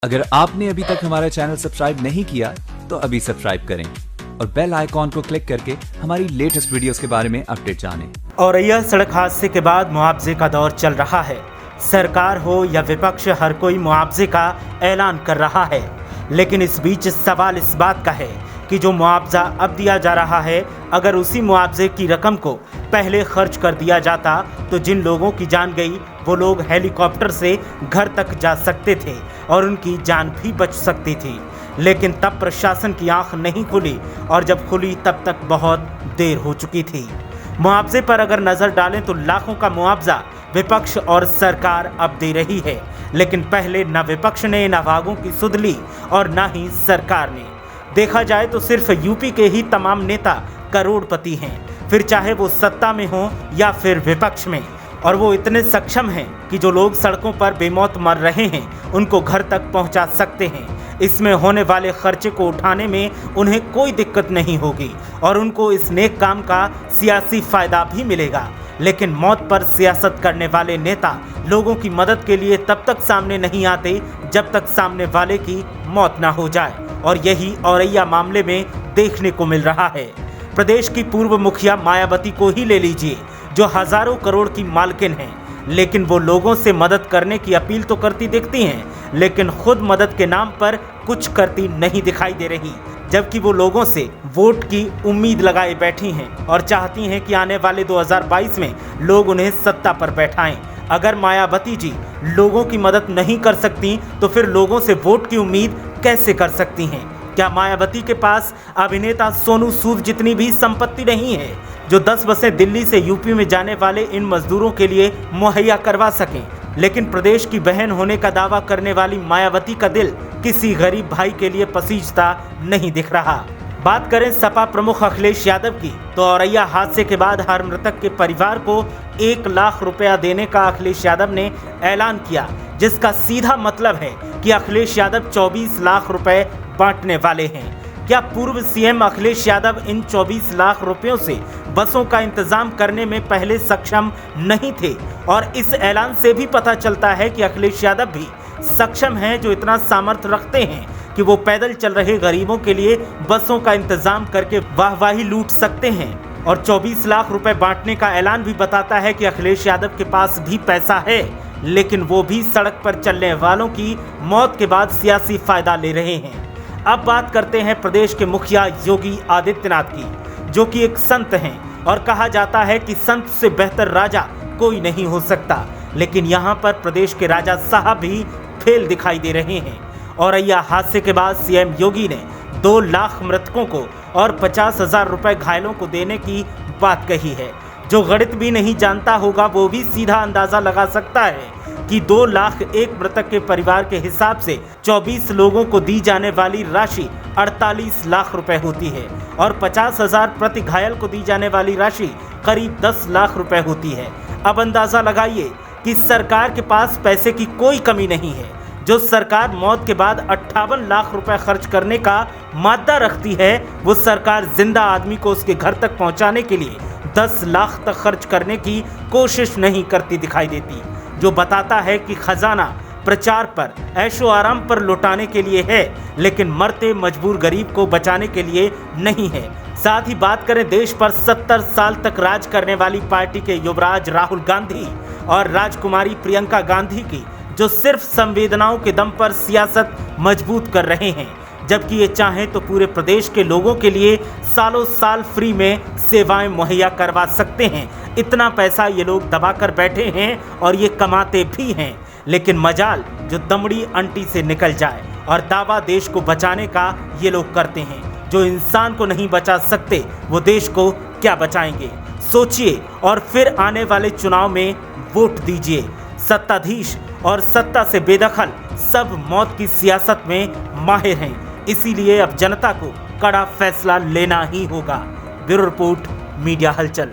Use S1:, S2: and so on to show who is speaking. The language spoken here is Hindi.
S1: अगर आपने अभी तक हमारा चैनल सब्सक्राइब नहीं किया तो अभी सब्सक्राइब करें और बेल आइकॉन को क्लिक करके हमारी लेटेस्ट वीडियोस के बारे में अपडेट जानें।
S2: औरैया सड़क हादसे के बाद मुआवजे का दौर चल रहा है। सरकार हो या विपक्ष, हर कोई मुआवजे का ऐलान कर रहा है, लेकिन इस बीच सवाल इस बात का है कि जो मुआवजा अब दिया जा रहा है, अगर उसी मुआवजे की रकम को पहले खर्च कर दिया जाता तो जिन लोगों की जान गई वो लोग हेलीकॉप्टर से घर तक जा सकते थे और उनकी जान भी बच सकती थी। लेकिन तब प्रशासन की आंख नहीं खुली और जब खुली तब तक बहुत देर हो चुकी थी। मुआवजे पर अगर नज़र डालें तो लाखों का मुआवजा विपक्ष और सरकार अब दे रही है, लेकिन पहले न विपक्ष ने न भागों की सुध ली और न ही सरकार ने। देखा जाए तो सिर्फ यूपी के ही तमाम नेता करोड़पति हैं, फिर चाहे वो सत्ता में हो या फिर विपक्ष में, और वो इतने सक्षम हैं कि जो लोग सड़कों पर बेमौत मर रहे हैं उनको घर तक पहुंचा सकते हैं। इसमें होने वाले खर्चे को उठाने में उन्हें कोई दिक्कत नहीं होगी और उनको इस नेक काम का सियासी फायदा भी मिलेगा। लेकिन मौत पर सियासत करने वाले नेता लोगों की मदद के लिए तब तक सामने नहीं आते जब तक सामने वाले की मौत ना हो जाए, और यही औरैया मामले में देखने को मिल रहा है। प्रदेश की पूर्व मुखिया मायावती को ही ले लीजिए, जो हजारों करोड़ की मालकिन हैं, लेकिन वो लोगों से मदद करने की अपील तो करती दिखती हैं, लेकिन खुद मदद के नाम पर कुछ करती नहीं दिखाई दे रही, जबकि वो लोगों से वोट की उम्मीद लगाए बैठी हैं और चाहती हैं कि आने वाले 2022 में लोग उन्हें सत्ता पर बैठाएं। अगर मायावती जी लोगों की मदद नहीं कर सकती तो फिर लोगों से वोट की उम्मीद कैसे कर सकती हैं? क्या मायावती के पास अभिनेता सोनू सूद जितनी भी संपत्ति नहीं है जो 10 बसें दिल्ली से यूपी में जाने वाले इन मजदूरों के लिए मुहैया करवा सकें? लेकिन प्रदेश की बहन होने का दावा करने वाली मायावती का दिल किसी गरीब भाई के लिए पसीजता नहीं दिख रहा। बात करें सपा प्रमुख अखिलेश यादव की, तो औरैया हादसे के बाद हर मृतक के परिवार को 1 लाख रुपया देने का अखिलेश यादव ने ऐलान किया, जिसका सीधा मतलब है कि अखिलेश यादव 24 लाख रुपए बांटने वाले हैं। क्या पूर्व सीएम अखिलेश यादव इन 24 लाख रुपयों से बसों का इंतजाम करने में पहले सक्षम नहीं थे? और इस ऐलान से भी पता चलता है कि अखिलेश यादव भी सक्षम हैं, जो इतना सामर्थ्य रखते हैं कि वो पैदल चल रहे गरीबों के लिए बसों का इंतजाम करके वाहवाही लूट सकते हैं। और 24 लाख रुपए बांटने का ऐलान भी बताता है कि अखिलेश यादव के पास भी पैसा है, लेकिन वो भी सड़क पर चलने वालों की मौत के बाद सियासी फायदा ले रहे हैं। अब बात करते हैं प्रदेश के मुखिया योगी आदित्यनाथ की, जो कि एक संत हैं और कहा जाता है कि संत से बेहतर राजा कोई नहीं हो सकता, लेकिन यहाँ पर प्रदेश के राजा साहब भी फेल दिखाई दे रहे हैं। औरैया हादसे के बाद सीएम योगी ने 2 लाख मृतकों को और 50,000 रुपए घायलों को देने की बात कही है। जो गणित भी नहीं जानता होगा वो भी सीधा अंदाजा लगा सकता है कि 2 लाख एक मृतक के परिवार के हिसाब से 24 लोगों को दी जाने वाली राशि 48 लाख रुपए होती है और 50,000 प्रति घायल को दी जाने वाली राशि करीब 10 लाख रुपए होती है। अब अंदाजा लगाइए कि सरकार के पास पैसे की कोई कमी नहीं है। जो सरकार मौत के बाद 58 लाख रुपए खर्च करने का मादा रखती है, वो सरकार जिंदा आदमी को उसके घर तक पहुंचाने के लिए 10 लाख तक खर्च करने की कोशिश नहीं करती दिखाई देती, जो बताता है कि खजाना प्रचार पर, ऐशो आराम पर लौटाने के लिए है, लेकिन मरते मजबूर गरीब को बचाने के लिए नहीं है। साथ ही बात करें देश पर 70 साल तक राज करने वाली पार्टी के युवराज राहुल गांधी और राजकुमारी प्रियंका गांधी की, जो सिर्फ संवेदनाओं के दम पर सियासत मजबूत कर रहे हैं, जबकि ये चाहें तो पूरे प्रदेश के लोगों के लिए सालों साल फ्री में सेवाएं मुहैया करवा सकते हैं। इतना पैसा ये लोग दबा कर बैठे हैं और ये कमाते भी हैं, लेकिन मजाल जो दमड़ी अंटी से निकल जाए, और दावा देश को बचाने का ये लोग करते हैं। जो इंसान को नहीं बचा सकते वो देश को क्या बचाएंगे? सोचिए और फिर आने वाले चुनाव में वोट दीजिए। सत्ताधीश और सत्ता से बेदखल सब मौत की सियासत में माहिर हैं, इसीलिए अब जनता को कड़ा फैसला लेना ही होगा। ब्यूरो रिपोर्ट, मीडिया हलचल।